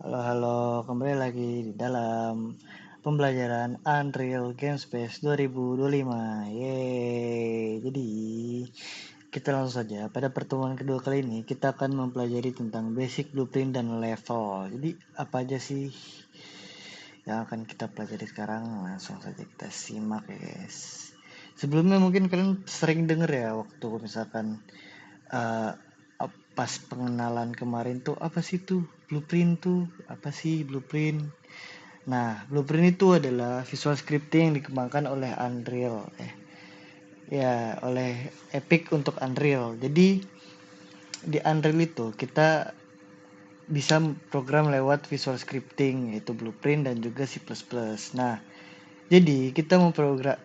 Halo, halo, kembali lagi di dalam pembelajaran Unreal Gamespace 2025. Yeay. Jadi, kita langsung saja. Pada pertemuan kedua kali ini, kita akan mempelajari tentang basic blueprint dan level. Jadi, apa aja sih yang akan kita pelajari sekarang? Langsung saja kita simak ya, guys. Sebelumnya mungkin kalian sering denger ya waktu misalkan eh, pas pengenalan kemarin tuh apa sih tuh blueprint tuh apa sih blueprint. Nah, blueprint itu adalah visual scripting yang dikembangkan oleh Unreal oleh Epic untuk Unreal. Jadi di Unreal itu kita bisa program lewat visual scripting yaitu blueprint dan juga C++. Nah, jadi kita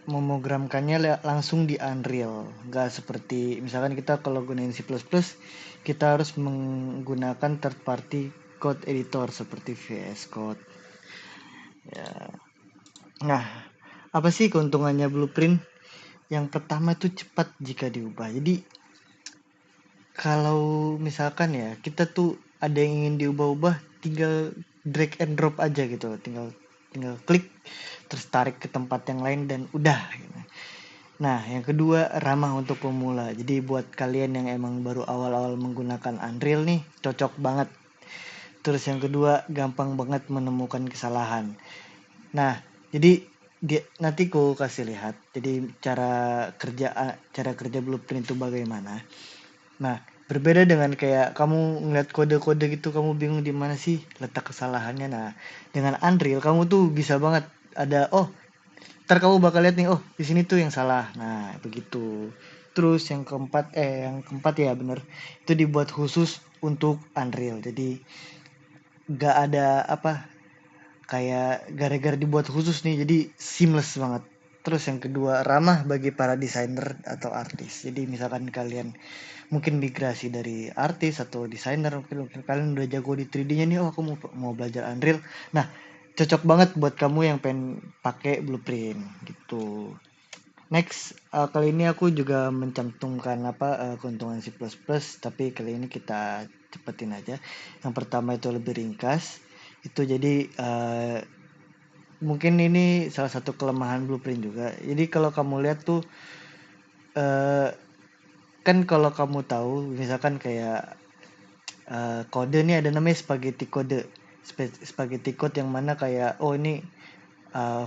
memprogramkannya langsung di Unreal, nggak seperti misalkan kita kalau gunain C++, kita harus menggunakan third party code editor seperti VS Code. Ya. Nah, apa sih keuntungannya blueprint? Yang pertama itu cepat jika diubah. Jadi kalau misalkan ya kita tuh ada yang ingin diubah-ubah, tinggal drag and drop aja gitu, tinggal tinggal klik terus tarik ke tempat yang lain dan udah gitu. Nah, yang kedua ramah untuk pemula. Jadi buat kalian yang emang baru awal-awal menggunakan Unreal nih, cocok banget. Terus yang kedua gampang banget menemukan kesalahan. Nah, jadi nanti ku kasih lihat. Jadi cara kerja blueprint itu bagaimana. Nah, berbeda dengan kayak kamu ngeliat kode-kode gitu, kamu bingung di mana sih letak kesalahannya. Nah, dengan Unreal kamu tuh bisa banget ada ntar kamu bakal lihat nih, di sini tuh yang salah. Nah, begitu. Terus yang keempat ya bener, itu dibuat khusus untuk Unreal. Jadi nggak ada kayak gara-gara dibuat khusus nih, jadi seamless banget. Terus yang kedua ramah bagi para desainer atau artis. Jadi misalkan kalian mungkin migrasi dari artis atau desainer, mungkin kalian udah jago di 3D-nya nih, aku mau belajar Unreal. Nah, cocok banget buat kamu yang pengen pakai blueprint gitu. Next, kali ini aku juga mencantumkan keuntungan C++, tapi kali ini kita cepetin aja. Yang pertama itu lebih ringkas. Itu jadi mungkin ini salah satu kelemahan blueprint juga. Jadi kalau kamu lihat tuh eh, kan kalau kamu tahu misalkan kayak kode nih ada namanya spaghetti code. Spaghetti code yang mana kayak ini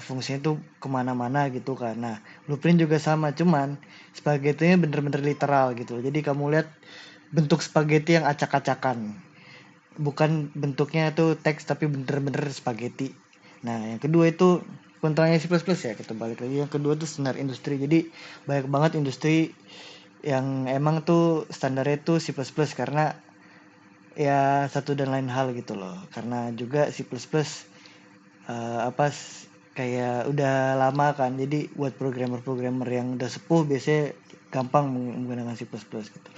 fungsinya tuh kemana-mana gitu kan. Nah, blueprint juga sama, cuman spaghettinya bener-bener literal gitu. Jadi kamu lihat bentuk spaghetti yang acak-acakan, bukan bentuknya tuh teks tapi bener-bener spaghetti. Nah, yang kedua itu kontranya C++ ya, kita balik lagi. Yang kedua tuh standar industri. Jadi banyak banget industri yang emang tuh standarnya tuh C++ karena ya satu dan lain hal gitu loh. Karena juga C++ kayak udah lama kan, jadi buat programmer-programmer yang udah sepuh biasanya gampang menggunakan C++ gitu.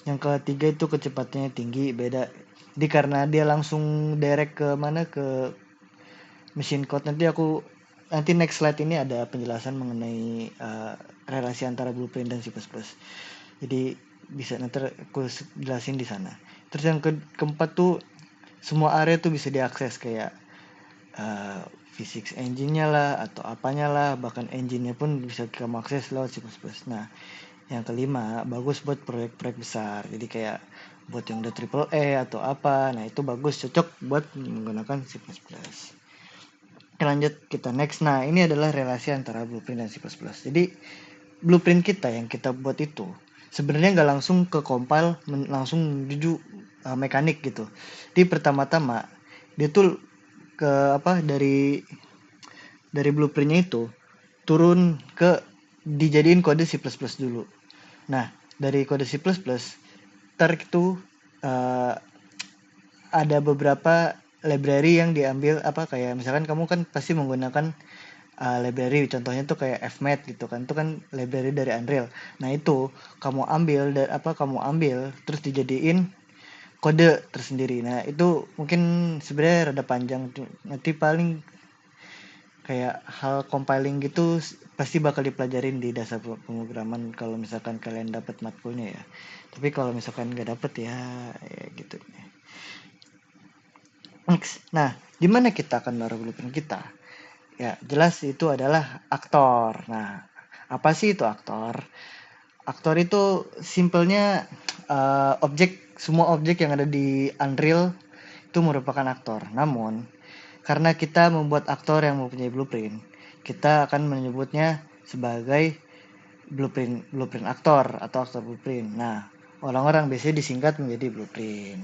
Yang ketiga itu kecepatannya tinggi, beda. Jadi karena dia langsung direct ke mana, ke machine code. Nanti next slide ini ada penjelasan mengenai relasi antara blueprint dan C++. Jadi bisa nanti aku jelasin di sana. Terus yang keempat tuh semua area tuh bisa diakses kayak physics engine-nya lah atau apanya lah, bahkan engine-nya pun bisa kamu akses lewat C++. Nah, yang kelima bagus buat proyek-proyek besar. Jadi kayak buat yang udah triple E atau apa, nah itu bagus, cocok buat menggunakan C++. Lanjut kita next. Nah, ini adalah relasi antara blueprint dan C++. Jadi blueprint kita yang kita buat itu sebenarnya nggak langsung ke compile langsung menuju mekanik gitu. Jadi pertama-tama dia tuh ke dari blueprintnya itu turun ke dijadiin kode C++ dulu. Nah, dari kode C++ ntar itu uh, ada beberapa library yang diambil, kayak misalkan kamu kan pasti menggunakan library, contohnya tuh kayak fmat gitu kan, itu kan library dari Unreal. Nah, itu kamu ambil terus dijadiin kode tersendiri. Nah, itu mungkin sebenarnya rada panjang tuh. Nanti paling kayak hal compiling gitu pasti bakal dipelajarin di dasar pemrograman kalau misalkan kalian dapat matkulnya ya. Tapi kalau misalkan nggak dapet ya gitu. Nah, di mana kita akan naruh blueprint kita? Ya, jelas itu adalah aktor. Nah, apa sih itu aktor? Aktor itu simpelnya semua objek yang ada di Unreal itu merupakan aktor. Namun, karena kita membuat aktor yang mempunyai blueprint, kita akan menyebutnya sebagai blueprint aktor atau aktor blueprint. Nah, orang-orang biasanya disingkat menjadi blueprint.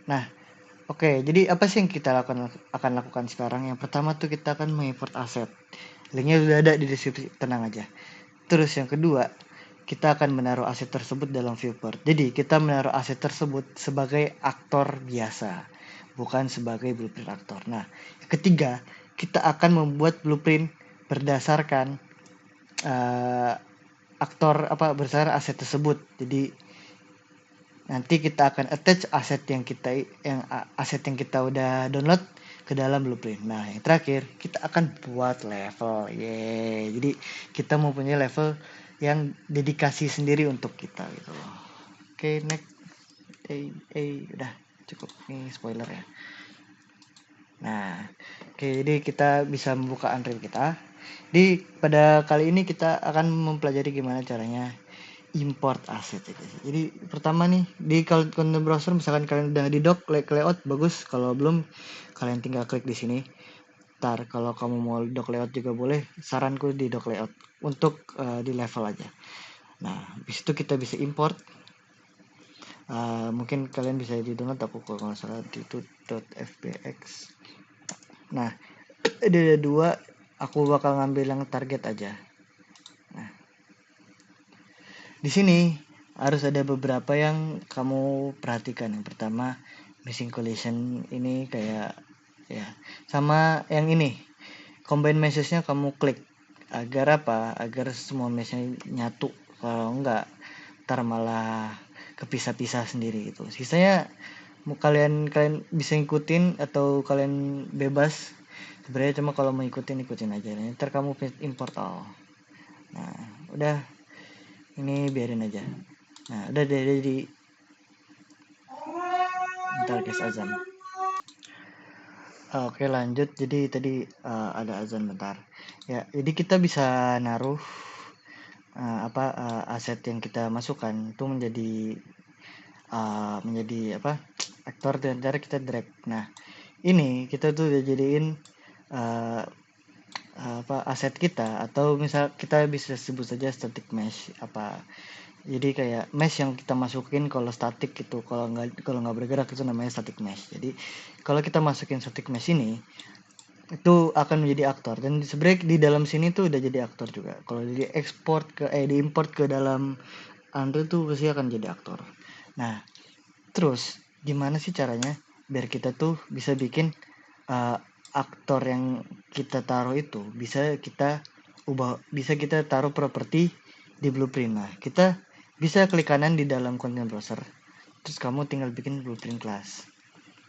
Nah, oke, jadi apa sih yang kita akan lakukan sekarang? Yang pertama tuh kita akan mengimport aset. Linknya sudah ada di deskripsi, tenang aja. Terus yang kedua, kita akan menaruh aset tersebut dalam viewport. Jadi kita menaruh aset tersebut sebagai aktor biasa, bukan sebagai blueprint aktor. Nah, yang ketiga, kita akan membuat blueprint berdasarkan berdasarkan aset tersebut. Jadi nanti kita akan attach aset yang kita udah download ke dalam blueprint. Nah, yang terakhir kita akan buat level. Jadi kita mempunyai level yang dedikasi sendiri untuk kita gitu loh. Oke, next. Udah cukup, ini spoiler ya. Nah, oke, jadi kita bisa membuka Unreal kita. Pada kali ini kita akan mempelajari gimana caranya import aset ya guys. Jadi pertama nih di content browser, misalkan kalian udah di dock layout bagus, kalau belum kalian tinggal klik di sini. Ntar kalau kamu mau dock layout juga boleh, saranku di dock layout untuk di level aja. Nah, habis itu kita bisa import. Mungkin kalian bisa di download, aku kalau nggak salah di .fbx. Nah, ada dua, aku bakal ngambil yang target aja. Nah, di sini harus ada beberapa yang kamu perhatikan. Yang pertama, missing collision ini kayak ya, sama yang ini combine message-nya kamu klik agar apa? Agar semua message nyatu. Kalau enggak, ntar malah kepisah-pisah sendiri gitu. Sisanya mau kalian bisa ngikutin atau kalian bebas. Sebenarnya cuma kalau mau ikutin aja. Ntar kamu import all. Nah, udah, ini biarin aja. Nah, udah jadi bentar guys, azan. Oke, lanjut. Jadi tadi ada azan bentar. Ya, jadi kita bisa naruh aset yang kita masukkan itu menjadi aktor dan cara kita drag. Nah, ini kita tuh udah jadiin aset kita, atau misal kita bisa sebut saja static mesh. Jadi kayak mesh yang kita masukin kalau static itu, kalau nggak bergerak itu namanya static mesh. Jadi kalau kita masukin static mesh ini, itu akan menjadi aktor, dan sebenarnya di dalam sini tuh udah jadi aktor juga. Kalau diimport ke dalam Unreal tuh pasti akan jadi aktor. Nah, terus gimana sih caranya biar kita tuh bisa bikin aktor yang kita taruh itu bisa kita taruh properti di blueprint. Nah, kita bisa klik kanan di dalam content browser, terus kamu tinggal bikin blueprint class.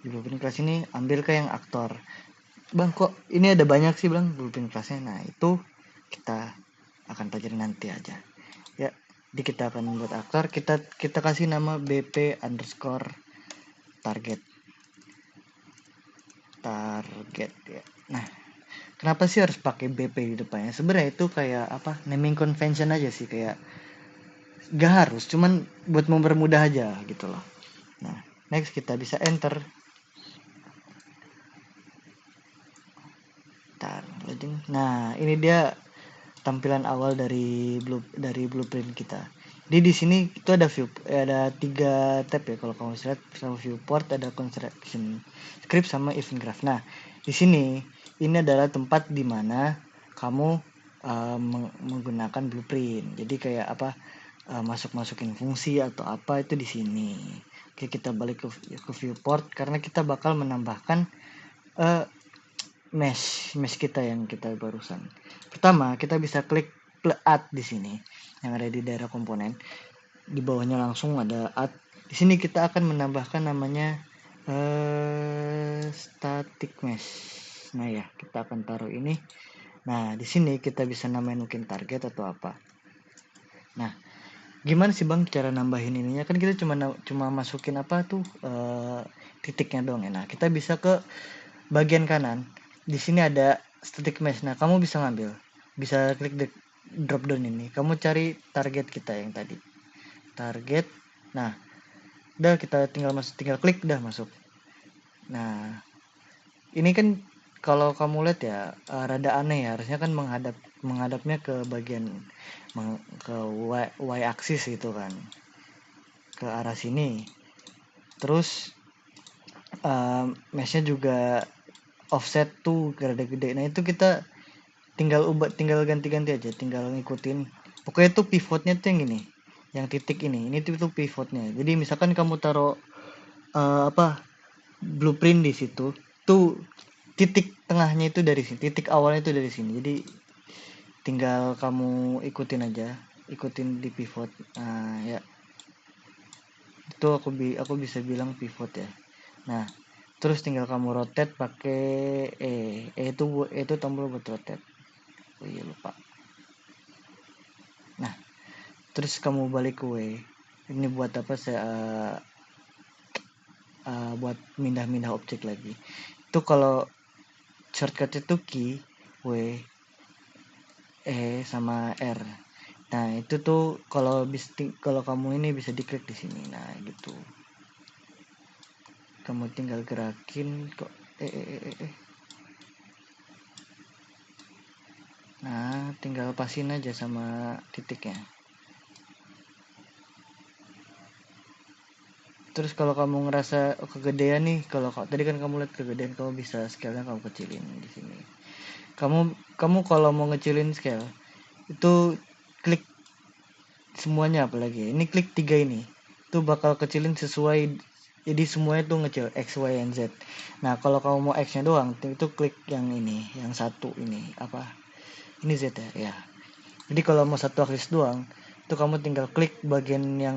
Di blueprint class ini ambil ke yang aktor. Bang, kok ini ada banyak sih bang blueprint classnya? Nah, itu kita akan pelajari nanti aja ya. Jadi kita akan membuat aktor, kita kasih nama bp underscore target ya. Nah, kenapa sih harus pakai BP di depannya? Sebenarnya itu kayak naming convention aja sih, kayak gak harus, cuman buat mempermudah aja gitu loh. Nah, next kita bisa enter. Nah, ini dia tampilan awal dari blueprint kita. Jadi di sini itu ada 3 tab ya kalau kamu lihat, sama viewport, ada construction script, sama event graph. Nah, di sini ini adalah tempat di mana kamu menggunakan blueprint. Jadi kayak masukin fungsi atau apa itu di sini. Oke, kita balik ke viewport karena kita bakal menambahkan mesh kita yang kita barusan. Pertama, kita bisa klik add di sini yang ada di daerah komponen. Di bawahnya langsung ada add. Di sini kita akan menambahkan namanya static mesh. Nah ya, kita akan taruh ini. Nah, di sini kita bisa namain mungkin target atau apa. Nah, gimana sih bang cara nambahin ininya? Kan kita cuma masukin titiknya doang ya. Nah, kita bisa ke bagian kanan. Di sini ada static mesh. Nah, kamu bisa ngambil. Bisa klik drop down ini. Kamu cari target kita yang tadi. Target. Nah, udah kita tinggal klik udah masuk. Nah, ini kan kalau kamu lihat ya rada aneh ya. Harusnya kan menghadapnya ke bagian ke y axis gitu kan. Ke arah sini. Terus meshnya juga offset tuh gede. Nah, itu kita tinggal ganti-ganti aja, tinggal ngikutin. Pokoknya tuh pivotnya tuh yang ini, yang titik ini tuh pivotnya. Jadi misalkan kamu taruh blueprint di situ, tuh titik tengahnya itu dari sini, titik awalnya itu dari sini. Jadi tinggal kamu ikutin aja, ikutin di pivot. Nah, ya itu aku bisa bilang pivot ya. Nah, terus tinggal kamu rotate pakai itu tombol buat rotate. Oh iya lupa. Nah, terus kamu balik ke W. Ini buat apa saya buat mindah-mindah objek lagi. Itu kalau shortcut itu key W sama R. Nah, itu tuh kalau kamu ini bisa diklik di sini. Nah, gitu. Kamu tinggal gerakin kok Nah, tinggal pasin aja sama titiknya. Terus kalau kamu ngerasa kegedean nih, kalau tadi kan kamu lihat kegedean, kamu bisa scale-nya kamu kecilin di sini. Kamu kalau mau ngecilin scale itu klik semuanya, apalagi ini klik 3 ini. Itu bakal kecilin sesuai, jadi semuanya tuh ngecil X, Y, and Z. Nah, kalau kamu mau X-nya doang, itu klik yang ini, yang satu ini, apa? Ini Z ya. Jadi kalau mau satu aksis doang, itu kamu tinggal klik bagian yang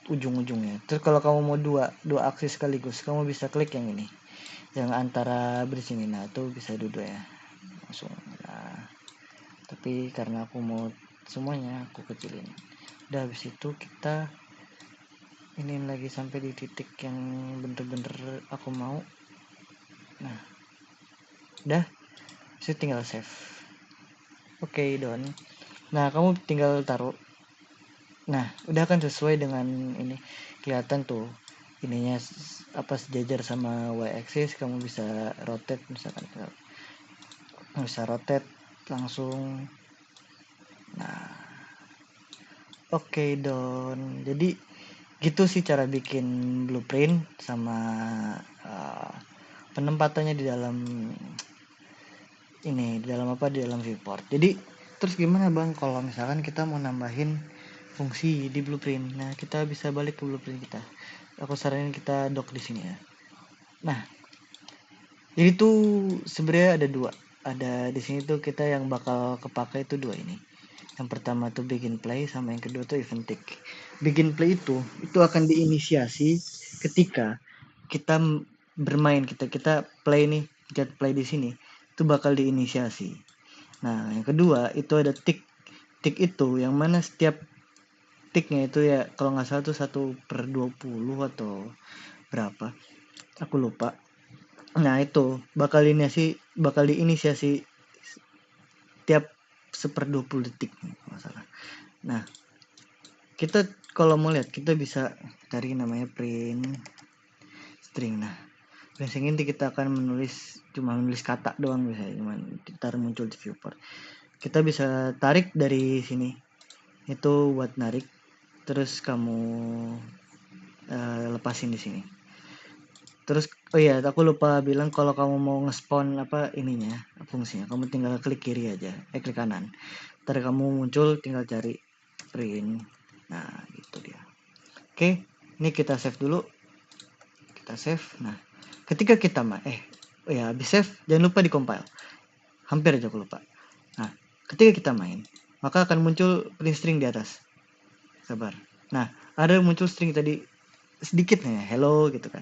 ujung-ujungnya. Terus kalau kamu mau dua aksis sekaligus, kamu bisa klik yang ini, yang antara bridge ini. Nah, itu bisa dua ya, langsung. Nah, tapi karena aku mau semuanya, aku kecilin. Udah, habis itu kita ini lagi sampai di titik yang bener-bener aku mau. Nah, udah, itu tinggal save. Oke, done. Nah, kamu tinggal taruh. Nah, udah kan sesuai dengan ini, kelihatan tuh ininya apa sejajar sama y axis. Kamu bisa rotate, misalkan bisa rotate langsung. Nah, oke, Don. Jadi gitu sih cara bikin blueprint sama penempatannya di dalam di dalam viewport. Jadi terus gimana bang kalau misalkan kita mau nambahin fungsi di blueprint? Nah, kita bisa balik ke blueprint kita. Aku saranin kita dock di sini ya. Nah, jadi tuh sebenarnya ada dua. Ada di sini tuh kita yang bakal kepakai itu dua ini. Yang pertama tuh begin play, sama yang kedua tuh event tick. Begin play itu akan diinisiasi ketika kita bermain, kita play nih, kita play di sini. Itu bakal diinisiasi. Nah, yang kedua itu ada tick. Tick itu yang mana setiap ticknya itu ya kalau nggak salah tuh 1/20 atau berapa, aku lupa. Nah, itu bakal diinisiasi tiap 1/20 detik masalah. Nah, kita kalau mau lihat kita bisa cari namanya print string. Nah, print string ini kita akan cuma menulis kata doang, bisa cuma ntar muncul di viewport. Kita bisa tarik dari sini, itu buat narik. Terus kamu lepasin di sini. Terus oh iya, aku lupa bilang, kalau kamu mau nge-spawn ininya, fungsinya, kamu tinggal klik kiri aja, klik kanan. Ntar kamu muncul, tinggal cari print. Nah, gitu dia. Oke, ini kita save dulu. Kita save. Nah, ketika kita habis save jangan lupa di compile. Hampir aja aku lupa. Nah, ketika kita main, maka akan muncul print string di atas. Sabar. Nah, ada muncul string tadi sedikit nih, hello gitu kan.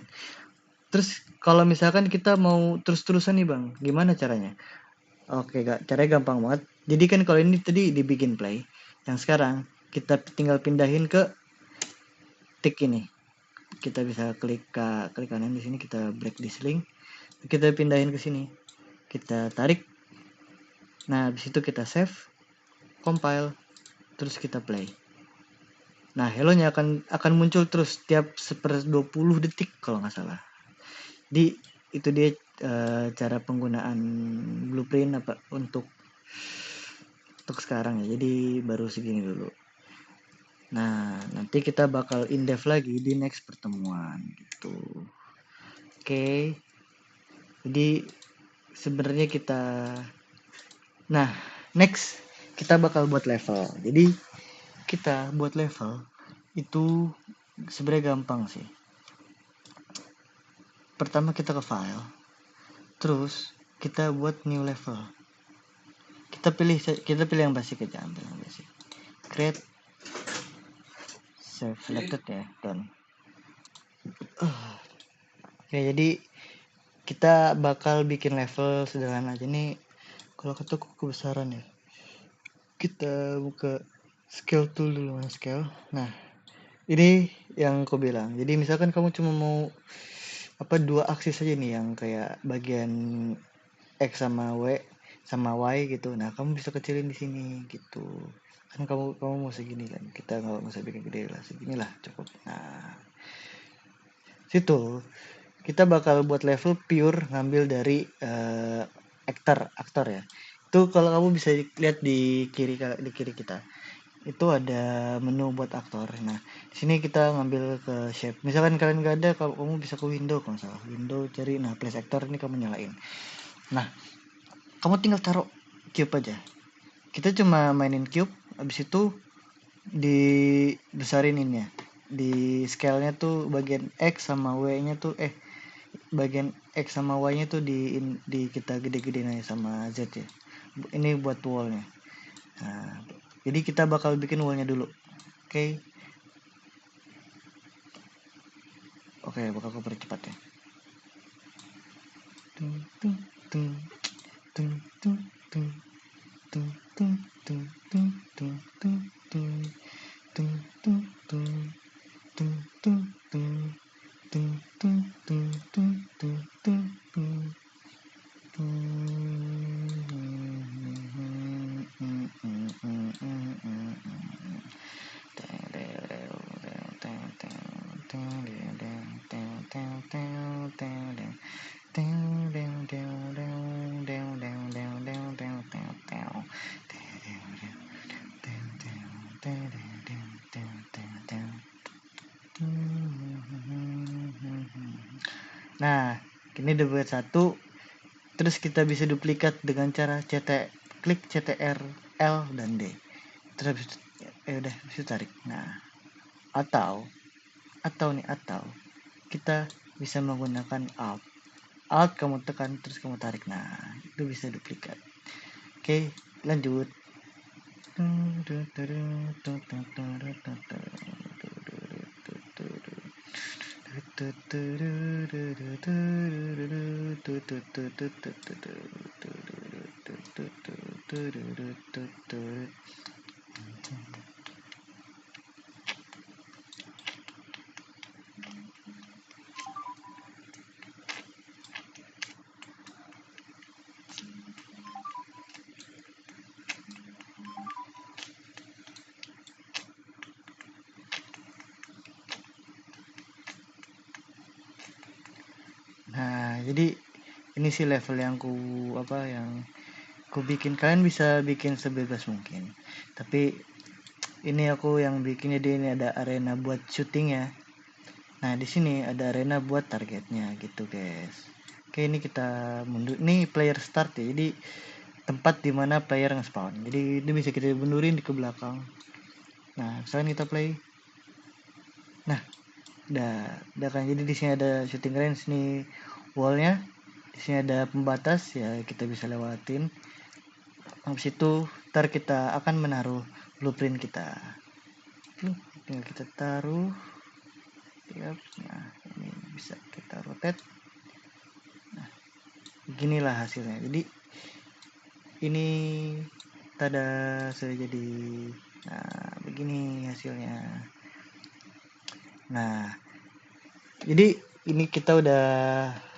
Terus kalau misalkan kita mau terus-terusan nih bang, gimana caranya? Oke, caranya gampang banget. Jadi kan kalau ini tadi dibikin play, yang sekarang kita tinggal pindahin ke tick ini. kita bisa klik kanan di sini, kita break this link, kita pindahin ke sini, kita tarik. Nah habis itu kita save, compile, terus kita play. Nah hello-nya akan muncul terus tiap 20 detik kalau nggak salah. Di itu dia cara penggunaan Blueprint apa untuk sekarang ya. Jadi baru segini dulu. Nah nanti kita bakal in depth lagi di next pertemuan gitu. Oke. Jadi sebenarnya next kita bakal buat level. Jadi kita buat level itu sebenarnya gampang sih. Pertama kita ke file, terus kita buat new level. Kita pilih yang basic aja, ambil yang basic. Create, save selected ya, done. Oke, jadi kita bakal bikin level sederhana aja nih. Kalau ketuk kebesaran ya, kita buka scale tool dulu, scale. Nah ini yang aku bilang, jadi misalkan kamu cuma mau dua aksis aja nih, yang kayak bagian X sama Y gitu. Nah kamu bisa kecilin di sini gitu kan, kamu mau segini kan, kita nggak usah bikin gede lah, seginilah cukup. Nah situ kita bakal buat level pure ngambil dari aktor ya. Itu kalau kamu bisa lihat di kiri kita itu ada menu buat aktor. Nah di sini kita ngambil ke shape, misalkan kalian nggak ada, kalau kamu bisa ke window, kalau salah window cari, nah place actor ini kamu nyalain. Nah kamu tinggal taruh cube aja, kita cuma mainin cube, habis itu dibesarin ini ya, di scale nya tuh bagian X sama Y nya tuh bagian X sama Y nya tuh di kita gede-gedein aja sama Z ya. Ini buat wallnya. Nah jadi kita bakal bikin wallnya dulu. Oke, bakal aku percepat ya. Nah, ini udah buat satu. Terus kita bisa duplikat dengan cara klik CTRL L dan D. Terus udah bisa tarik. Nah, atau kita bisa menggunakan Alt kamu tekan terus kamu tarik. Nah, itu bisa duplikat. Oke, lanjut. Nah, jadi ini sih level yang ku bikin. Kalian bisa bikin sebebas mungkin. Tapi ini aku yang bikin, jadi ini ada arena buat syuting ya. Nah, di sini ada arena buat targetnya gitu, guys. Oke, ini kita mundur. Ini player start ya. Jadi tempat dimana player nge-spawn. Jadi ini bisa kita mundurin ke belakang. Nah, misalkan kita play. Nah, udah kan. Jadi di sini ada shooting range nih, wallnya. Di sini ada pembatas ya, kita bisa lewatin. Habis itu ntar kita akan menaruh blueprint kita. Tinggal kita taruh. Nah, ini bisa kita rotate. Nah, beginilah hasilnya. Jadi ini tada sudah jadi. Nah, begini hasilnya. Nah, Jadi ini kita udah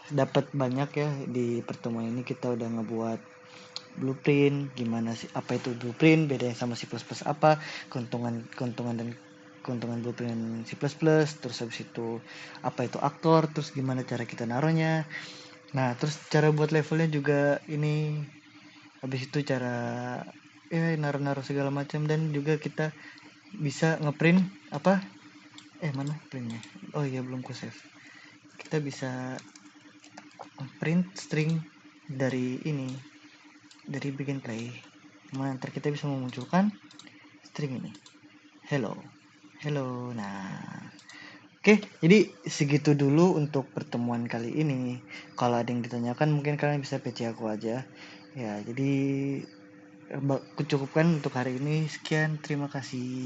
dapat banyak ya di pertemuan ini, kita udah ngebuat blueprint, gimana sih apa itu blueprint, bedanya sama C++ apa, keuntungan dan keuntungan blueprint C++, terus habis itu apa itu aktor, terus gimana cara kita naruhnya. Nah, terus cara buat levelnya juga ini, habis itu cara ya naruh-naruh segala macam, dan juga kita bisa ngeprint apa mana printnya, oh iya belum ku save. Kita bisa print string dari ini, dari begin play, mana ntar kita bisa memunculkan string ini, hello hello. Nah, oke, jadi segitu dulu untuk pertemuan kali ini. Kalau ada yang ditanyakan mungkin kalian bisa PC aku aja ya. Jadi kucukupkan untuk hari ini, sekian, terima kasih.